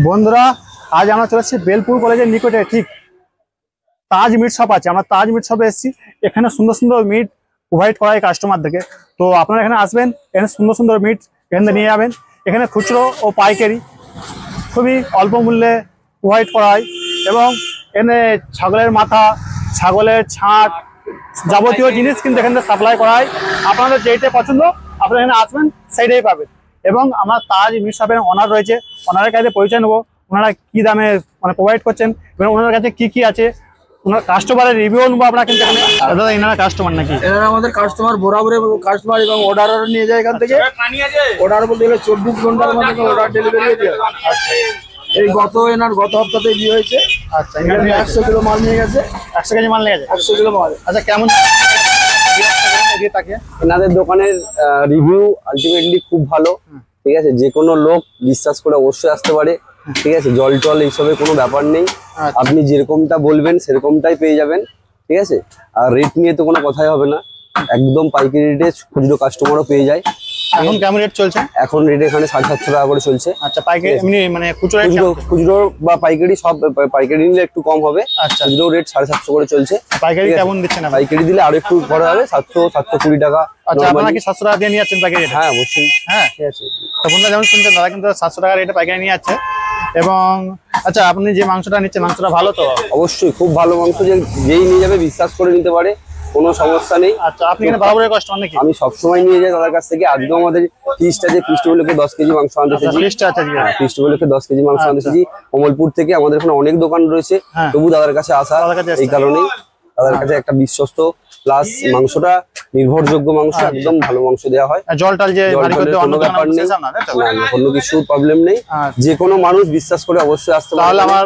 বন্ধুরা, আজ আমরা চলে এসেছি বেলপুর কলেজের নিকটে ঠিক তাজ মিট শপ আছে। আমরা তাজ মিট শপে এসেছি। এখানে সুন্দর সুন্দর মিট প্রোভাইড করা হয় কাস্টমারদেরকে। তো আপনারা এখানে আসবেন, এখানে সুন্দর সুন্দর মিট এখানে নিয়ে যাবেন। এখানে খুচরো ও পাইকারি খুবই অল্প মূল্যে প্রোভাইড করা হয় এবং এখানে ছাগলের মাথা, ছাগলের ছাঁট, যাবতীয় জিনিস কিন্তু এখানে সাপ্লাই করা হয়। আপনাদের যেইটা পছন্দ আপনারা এখানে আসবেন, সেইটাই পাবেন। এবং আমার তাজ মিট শপের ওনার রয়েছে, ওনার কাছে পরিচয় নেবো, ওনারা কি দামে মানে প্রোভাইড করছেন এবং ওনার কাছে কি কি আছে, ওনার কাস্টমারের রিভিউ নেবো আমরা। কিন্তু এখানে দাদা এনারা কাস্টমার নাকি? এনারা আমাদের কাস্টমার, বরাবরের কাস্টমার এবং অর্ডার নিয়ে যায় এখান থেকে। অর্ডার বলতে গেলে 24 ঘন্টার মধ্যে অর্ডার ডেলিভারি হয়ে যায়। এই গত হপ্তাতে বিয়ে হয়েছে। আচ্ছা, 100 কিলো মাল নিয়ে গেছে। 100 কেজি মাল নিয়ে গেছে। 100 কিলো মাল। আচ্ছা, কেমন এনাদের দোকানের রিভিউ আলটিমেটলি খুব ভালো। ঠিক আছে, যে কোনো লোক বিশ্বাস করে অবশ্যই আসতে পারে। ঠিক আছে, জল টল এইসবের কোনো ব্যাপার নেই। আপনি যেরকমটা বলবেন সেরকমটাই পেয়ে যাবেন। ঠিক আছে, আর রেট নিয়ে তো কোনো কথাই হবে না, একদম পাইকারি রেটে খুচরো কাস্টমারও পেয়ে যায়। এখন কেমন রেট চলছে? এখন রেট এখানে 750 টাকা করে চলছে। আচ্ছা, পাইকারি এমনি মানে খুচরো বা পাইকারি সব, পাইকারি নিলে একটু কম হবে। আচ্ছা, খুচরো রেট 750 করে চলছে। পাইকারি কেমন দিচ্ছেন? পাইকারি দিলে আরো একটু বড় হবে, 700-720 টাকা। আচ্ছা, আপনারা কি 700 টাকা দিয়ে নিয়ে যাচ্ছেন পাইকারি? হ্যাঁ, অবশ্যই। হ্যাঁ, ঠিক আছে। তখন যেমন শুনছেন দাদা কিন্তু 700 টাকা রেটে পাইকারি নিয়ে যাচ্ছে। এবং আচ্ছা, আপনি যে মাংসটা নিচ্ছেন মাংসটা ভালো তো? অবশ্যই খুব ভালো মাংস, যেই নিয়ে যাবে বিশ্বাস করে নিতে পারে, কোনো সমস্যা নেই। আচ্ছা, আপনি এখানে বরাবরের কাস্টমার নাকি? আমি সবসময় নিয়ে যাই তাদের কাছ থেকে। আজকেও আমাদের ফিস্ট আছে, ফিস্ট উপলক্ষে 10 কেজি মাংস আনতে এসেছি। ফিস্ট উপলক্ষে 10 কেজি মাংস আনতে এসেছি কমলপুর থেকে। আমাদের এখানে অনেক দোকান রয়েছে, তবু দাদার কাছে আসা এই কারণেই। দাদার কাছে একটা বিশ্বস্ত প্লাস মাংসটা নির্ভরযোগ্য মাংস, একদম ভালো মাংস দেওয়া হয়। জলটাল যে কোনো ব্যাপার নেই, কোনো কিছু প্রবলেম নেই। যে কোনো মানুষ বিশ্বাস করে অবশ্যই আসতে পারে। তাহলে আমার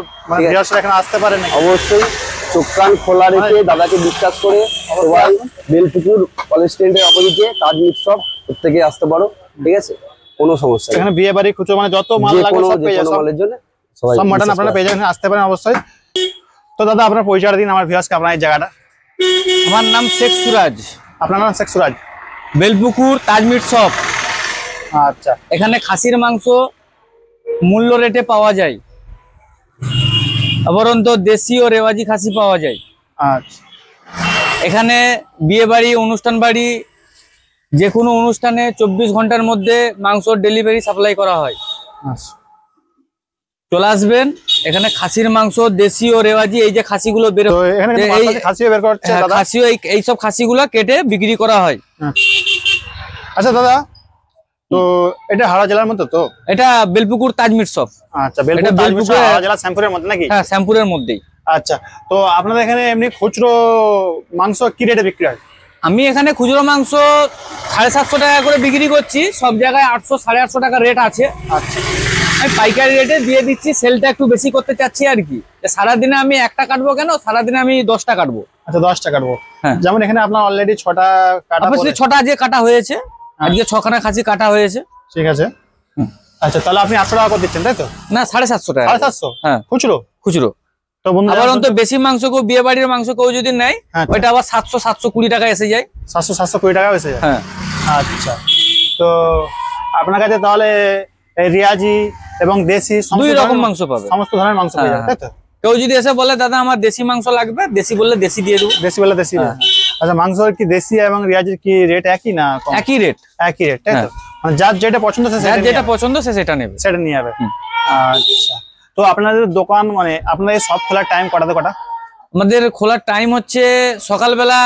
এখানে আসতে পারে না? অবশ্যই চোখ কান খোলা রেখে দাদাকে বিশ্বাস করে সবাই বেলপুকুর কলেজ স্ট্যান্ডের অপোজিটে তাজ মিট শপ থেকে আসতে পারো। ঠিক আছে, কোনো সমস্যা নেই। এখানে বিয়ে বাড়ি খুচরো মানে যত মাল লাগে সব পেয়ে যাবেন। মালের জন্য সব মাটন আপনারা পেয়ে যাবেন, আসতে পারেন অবশ্যই। তো দাদা আপনার পরিচয়টা দিন আমার ভিউয়ার্সকে, আপনার এই জায়গাটা। আমার নাম শেখ সুরাজ। আপনার নাম শেখ সুরাজ, বেলপুকুর তাজ মিট শপ। আচ্ছা, এখানে খাসির মাংস মূল্য রেটে পাওয়া যায়, অপরন্ত দেশি ও রেওয়াজি খাসি পাওয়া যায়। আচ্ছা, এখানে বিয়ে বাড়ি, অনুষ্ঠান বাড়ি, যে কোনো অনুষ্ঠানে 24 ঘন্টার মধ্যে মাংস ডেলিভারি সাপ্লাই করা হয়। আচ্ছা, চলে আসবেন। এখানে খাসির মাংস দেশি ও রেওয়াজি, এই যে খাসিগুলো বের খাসিও এইসব খাসিগুলো কেটে বিক্রি করা হয়। আচ্ছা দাদা, তো এটা হাওড়া জেলার মধ্যে তো? এটা বেলপুকুর তাজ মিট শপ। আচ্ছা, বেলপুকুর হাওড়া জেলা শ্যামপুরের মধ্যে নাকি? হ্যাঁ, শ্যামপুরের মধ্যেই। আচ্ছা, তো আপনাদের এখানে এমনি খুচরো মাংস কি রেটে বিক্রি হয়? আমি এখানে খুচরো মাংস 750 টাকা করে বিক্রি করছি। সব জায়গায় 800-850 টাকা রেট আছে। আচ্ছা, আমি পাইকারি রেটে দিয়ে দিচ্ছি, সেলটা একটু বেশি করতে চাচ্ছি আর কি। সারাদিনে আমি একটা কাটবো কেন, সারাদিনে আমি 10টা কাটবো। আচ্ছা, 10টা কাটবো। হ্যাঁ, যেমন এখানে আপনার অলরেডি 6টা কাটা, 6টা যে কাটা হয়েছে, আজকে 6খানা খাসি কাটা হয়েছে। ঠিক আছে। আচ্ছা, তাহলে আপনি 800 টাকা করে দিচ্ছেন তাই তো? না, 750 টাকা। 750? হ্যাঁ, খুচরো। তো আবার বেশি মাংস কেউ, বিয়ে বাড়ির মাংস কেউ যদি নেয়, ওইটা আবার 700-720 টাকা এসে যায়। 700-720 টাকা এসে যায়। হ্যাঁ। আচ্ছা, তো আপনার কাছে তাহলে রিয়াজি এবং দেশি দুই রকম মাংস পাবে, সমস্ত ধরনের মাংস পেয়ে যাবে তাই তো? কেউ যদি এসে বলে দাদা আমার দেশি মাংস লাগবে, দেশি বললে দেশি দিয়ে দেবো। দেশি বললে দেশি। আচ্ছা, মাংসের কি দেশি এবং রিয়াজির কি রেট একই না? একই রেট। একই রেট তাই তো? মানে যার যেটা পছন্দ সে সেটা নেবে, সেটা নিয়ে যাবে। আচ্ছা, তো আপনাদের দোকান মানে আপনাদের সব খোলার টাইম কটাতে কটা? আমাদের খোলার টাইম হচ্ছে সকালবেলা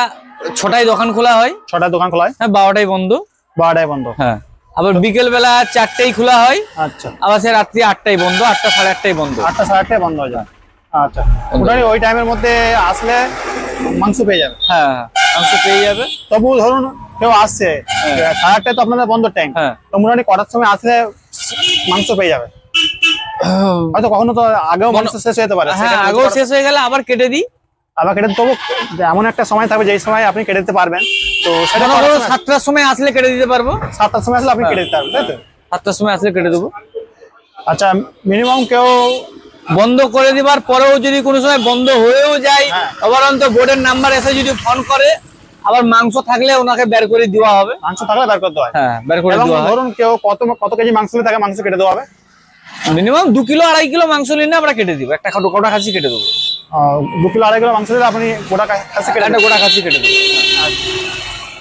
6টায় দোকান খোলা হয়। 6টায় দোকান খোলা হয়। হ্যাঁ, 12টায় বন্ধ। 12টায় বন্ধ। হ্যাঁ, আবার বিকেল বেলা 4টায় খোলা হয়। আচ্ছা, আবার সে রাত্রি 8টায় বন্ধ, 8টা 8:30টায় বন্ধ। 8টা 8:30টায় বন্ধ হয়ে যায়। আচ্ছা, ওই টাইমের মধ্যে আসলে মাংস পেয়ে যাবে। হ্যাঁ, মাংস পেয়ে যাবে। তবু ধরুন কেউ আসছে 8:30টায়, তো আপনাদের বন্ধ টাইম, তো মোটামুটি কটার সময় আসলে মাংস পেয়ে যাবে? হয়তো কখনো তো আগেও মাংস শেষ হতে পারে। হ্যাঁ, আগেও শেষ হয়ে গেলে আবার কেটে দিই। আবার কেটে, তবু এমন একটা সময় থাকবে যেই সময় আপনি কেটে দিতে পারবেন। তো সেটা 7টার সময় আসলে কেটে দিতে পারবো। 7টার সময় আসলে আপনি কেটে দিতে পারবেন তাই তো? 7টার সময় আসলে কেটে দেবো। আচ্ছা, মিনিমাম কেউ বন্ধ করে দিবার পরেও যদি কোনো সময় বন্ধ হয়েও যায়, অবরন্ত বোর্ডের নাম্বার এসে যদি ফোন করে, আবার মাংস থাকলে ওনাকে বের করে দেওয়া হবে। মাংস থাকলে বের করতে হয়? হ্যাঁ, বের করে দেওয়া হয়। ধরুন কেউ কত কেজি মাংস থাকে, মাংস কেটে দেওয়া হবে? মিনিমাম 2 কিলো 2.5 কিলো মাংস নিলে আমরা কেটে দিব, একটা গোটা খাসি কেটে দেবো। 2 কিলো 2.5 কিলো মাংস দিলে আপনি গোটা খাসি কেটে একটা গোটা খাসি কেটে দেবো।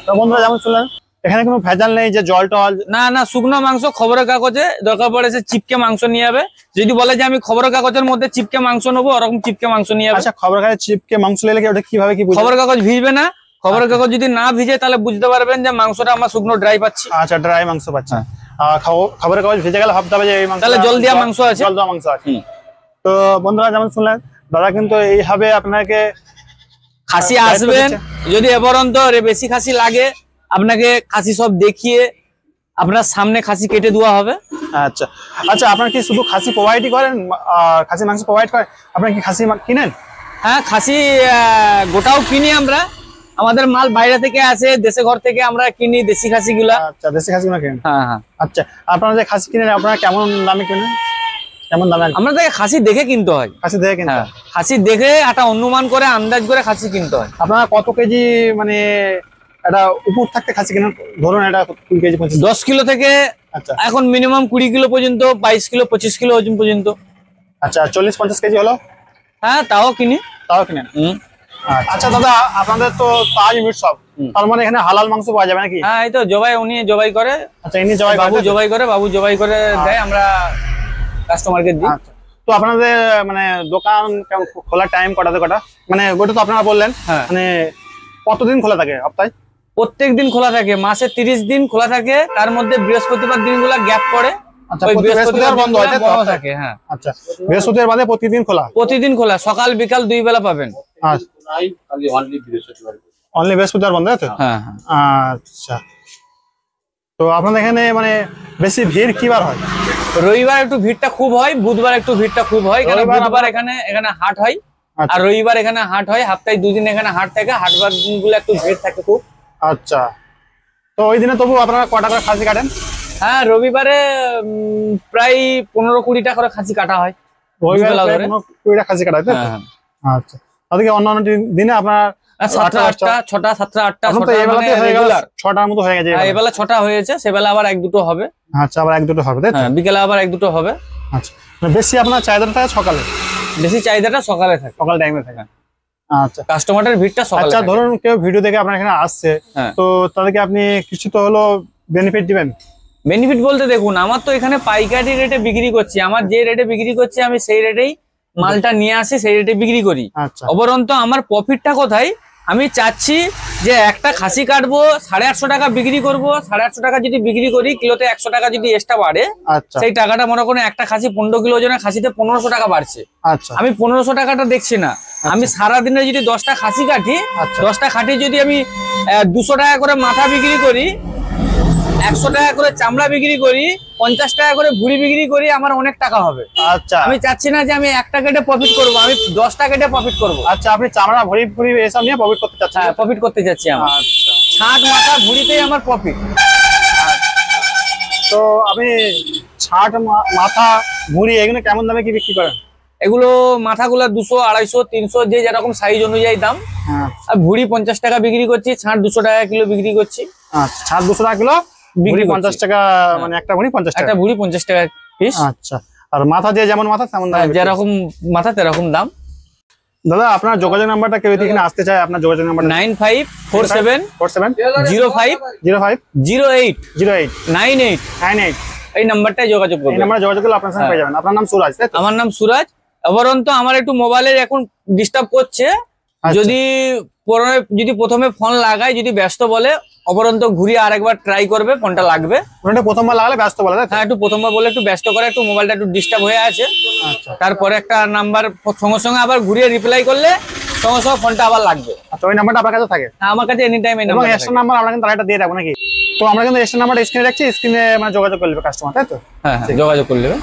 তো বন্ধুরা যেমন শুনলেন এখানে কোনো ভেজাল নেই যে জল টল। না না, শুকনো মাংস খবরের কাগজে, দরকার পড়ে সে চিপকে মাংস নিয়ে যাবে। যদি বলে যে আমি খবরের কাগজের মধ্যে চিপকে মাংস নেবো, ওরকম চিপকে মাংস নিয়ে যাবে। আচ্ছা, খবর কাগজে চিপকে মাংস নিলে কি ওটা কিভাবে কি বুঝবেন? খবরের কাগজ ভিজবে না, খবরের কাগজ যদি না ভিজে তাহলে বুঝতে পারবেন যে মাংসটা আমরা শুকনো ড্রাই পাচ্ছি। আচ্ছা, ড্রাই মাংস পাচ্ছেন। খবরের কাগজ ভিজে গেলে ভাবতে হবে যে এই মাংস তাহলে জল দেওয়া মাংস আছে। জল দেওয়া মাংস আছে। তো বন্ধুরা যেমন শুনলেন দাদা কিন্তু এইভাবে আপনাকে খাসি আসবেন, যদি এবারন্ত বেশি খাসি লাগে আপনাকে খাসি সব দেখিয়ে আপনার সামনে খাসি কেটে দেওয়া হবে। আচ্ছা আচ্ছা, আপনার কি শুধু খাসি প্রোভাইডই করেন, খাসি মাংস প্রোভাইড করেন? আপনার কি খাসি কিনেন? হ্যাঁ, খাসি গোটাও কিনি আমরা। আমাদের মাল বাইরে থেকে আসে, দেশে ঘর থেকে আমরা কিনি দেশি খাসি গুলা। আচ্ছা, দেশি খাসিগুলো কিনেন। হ্যাঁ হ্যাঁ। আচ্ছা, আপনারা যে খাসি কিনেন আপনারা কেমন দামে কিনেন? কেমন দামে? আমরা দেখে খাসি দেখে কিনতে হয়। খাসি দেখে কিনতে হ্যাঁ, হয়। খাসি দেখে একটা অনুমান করে আন্দাজ করে খাসি কিনতে হয়। আপনারা কত কেজি মানে এটা উপর থাকতে খাসি কিনেন? ধরুন এটা 20 কেজি 25। 10 কিলো থেকে আচ্ছা এখন মিনিমাম 20 কিলো পর্যন্ত, 22 কিলো 25 কিলো ওজন পর্যন্ত। আচ্ছা, 40-50 কেজি হলো হ্যাঁ, তাও কিনি। তাও কিনেন। আচ্ছা দাদা, আপনাদের তো তাজ মিট শপ, তার মানে এখানে হালাল মাংস পাওয়া যাবে নাকি? হ্যাঁ, এই তো জবাই, উনি জবাই করে। আচ্ছা, ইনি জবাই বাবু করেন? জবাই করে, বাবু জবাই করে দেয়, আমরা কাস্টমারকে দিই। আচ্ছা, তো আপনাদের মানে দোকান কেমন, খোলার টাইম কটাতে কটা? মানে ওটা তো আপনারা বললেন, হ্যাঁ। মানে কতদিন খোলা থাকে সপ্তাহে? প্রত্যেক দিন খোলা থাকে, মাসে 30 দিন খোলা থাকে, তার মধ্যে বৃহস্পতিবার দিনগুলা গ্যাপ পড়ে। আচ্ছা, ওই বৃহস্পতিবার বন্ধ হয়, তাই তো? বন্ধ থাকে। হ্যাঁ, আচ্ছা, বৃহস্পতিবার বাদে প্রতিদিন খোলা? প্রতিদিন খোলা, সকাল বিকাল 2 বেলা পাবেন। অনলি বৃহস্পতিবার বন্ধ, তাই তো? হ্যাঁ হ্যাঁ। আচ্ছা, তো আপনাদের এখানে মানে বেশি ভিড় কি বার হয়? রবিবার একটু ভিড়টা খুব হয়, বুধবার একটু ভিড়টা খুব হয়, কারণ রবিবার বুধবার এখানে হাট হয়, আচ্ছা। আর রবিবার এখানে হাট হয়। সপ্তাহে 2 দিন এখানে হাট থাকে, হাটবার দিনগুলো একটু ভিড় থাকে খুব। আচ্ছা, তো ওই দিনে তবু আপনারা কটা করে খাসি কাটেন? হ্যাঁ, রবিবারে প্রায় 15-20টা করে খাসি কাটা হয়। রবিবারে দুবেলা প্রায় ধরে। 20টা খাসি কাটা হয়, তাই তো? হ্যাঁ, আচ্ছা, তাদেরকে অন্যান্য দিনে আপনার 7টা 8টা 6টা 7টা 8টা এখন তো এই বেলাতে হয়ে গেল রেগুলার। 6টার মতো হয়ে গেছে। এবেলা 6টা হয়েছে, সেবেলা আবার 1-2টো হবে। আচ্ছা, আবার 1-2টো হবে, তাই তো? হ্যাঁ, বিকেলে আবার 1-2টো হবে। আচ্ছা, মানে বেশি আপনার চাহিদাটা থাকে সকালে, বেশি চাহিদাটা সকালে থাকে, সকাল টাইমে থাকে। আচ্ছা কাস্টমারের ভিড়টা সকালে আচ্ছা, থাকে। ধরুন কেউ ভিডিও দেখে আপনার এখানে আসছে, হ্যাঁ। তো তাদেরকে আপনি কিছু তো হলো বেনিফিট দিবেন? বেনিফিট বলতে দেখুন, আমার তো এখানে পাইকারি রেটে বিক্রি করছি, আমার যে রেটে বিক্রি করছি আমি সেই রেটেই মালটা নিয়ে আসি, সেই রেটে বিক্রি করি। আচ্ছা অপরন্ত আমার প্রফিটটা কোথায়, আমি চাচ্ছি যে একটা খাসি কাটবো 850 টাকা বিক্রি করব, 850 টাকা যদি বিক্রি করি, কিলোতে 100 টাকা যদি এক্সট্রা বাড়ে, আচ্ছা সেই টাকাটা মনে করেন একটা খাসি 15 কিলো ওজনের খাসিতে 1500 টাকা বাড়ছে। আচ্ছা আমি 1500 টাকাটা দেখছি না, আমি সারাদিনে যদি 10টা খাসি কাটি, আচ্ছা। 10টা খাটি যদি আমি 200 টাকা করে মাথা বিক্রি করি, 100 টাকা করে চামড়া বিক্রি করি, 50 টাকা করে ভুড়ি বিক্রি করি, আমার অনেক টাকা হবে। আচ্ছা আমি চাচ্ছি না যে আমি 1টা কেটে প্রফিট করব, আমি 10টা কেটে প্রফিট করব। আচ্ছা, আপনি চামড়া ভরি ভরি এসব নিয়ে প্রফিট করতে চাচ্ছেন? হ্যাঁ, প্রফিট করতে যাচ্ছি আমি। আচ্ছা, ছাট মাথা ভুড়িতেই আমার প্রফিট। তো আপনি ছাট মাথা ভুঁড়ি এগুলো কেমন দামে কি বিক্রি করেন? এগুলো মাথাগুলা 200 250 300 যে যেরকম সাইজ অনুযায়ী দাম। হ্যাঁ, আর ভুড়ি 50 টাকা বিক্রি করছি, ছাট 200 টাকা কিলো বিক্রি করছি। আচ্ছা, ছাট 200 টাকা কিলো, বিক্রি ভুঁড়ি করছি। 50 টাকা, মানে একটা ভুঁড়ি 50 টাকা। একটা ভুড়ি 50 টাকা পিস। আচ্ছা, আর মাথা দিয়ে যেমন মাথা তেমন দামে বিক্রি করেন? যেরকম মাথা তেরকম দাম। দাদা আপনার যোগাযোগ নাম্বারটা কেউ যদি এখানে আসতে চায়, আপনার যোগাযোগ নাম্বার? 9547 47 05 05 08 08 98 98। এই নাম্বারটায় যোগাযোগ এই করবেন। নাম্বারে যোগাযোগ করলে আপনার সঙ্গে পেয়ে যাবেন। আপনার নাম সুরাজ, তাই তো? আমার নাম সুরাজ। অবরন্ত আমার একটু মোবাইলের এখন ডিস্টার্ব করছে, যদি প্রথমে ফোন লাগাই, যদি ব্যস্ত বলে, অপরন্ত ঘুরিয়ে আরেকবার ট্রাই করবে, ফোনটা লাগবে। ওটা প্রথমবার লাগালে ব্যস্ত বলে, তাই তো? হ্যাঁ, একটু প্রথমবার বলে একটু ব্যস্ত করে, একটু মোবাইলটা একটু ডিস্টার্ব হয়ে আছে। আচ্ছা তারপরে একটা নাম্বার সঙ্গে সঙ্গে আবার ঘুরিয়ে রিপ্লাই করলে সঙ্গে সঙ্গে ফোনটা আবার লাগবে। আচ্ছা, ওই নাম্বারটা আপনার কাছে থাকে? হ্যাঁ, আমার কাছে এনি টাইম এই এবং নাম্বার এক্সট্রা নাম্বার আমরা কিন্তু আরেকটা দিয়ে রাখবো নাকি? তো আমরা কিন্তু এক্সট্রা নাম্বারটা স্ক্রিনে রাখছি, স্ক্রিনে মানে যোগাযোগ করে নেবে কাস্টমার, তাই তো? হ্যাঁ হ্যাঁ, যোগাযোগ করে নেবে।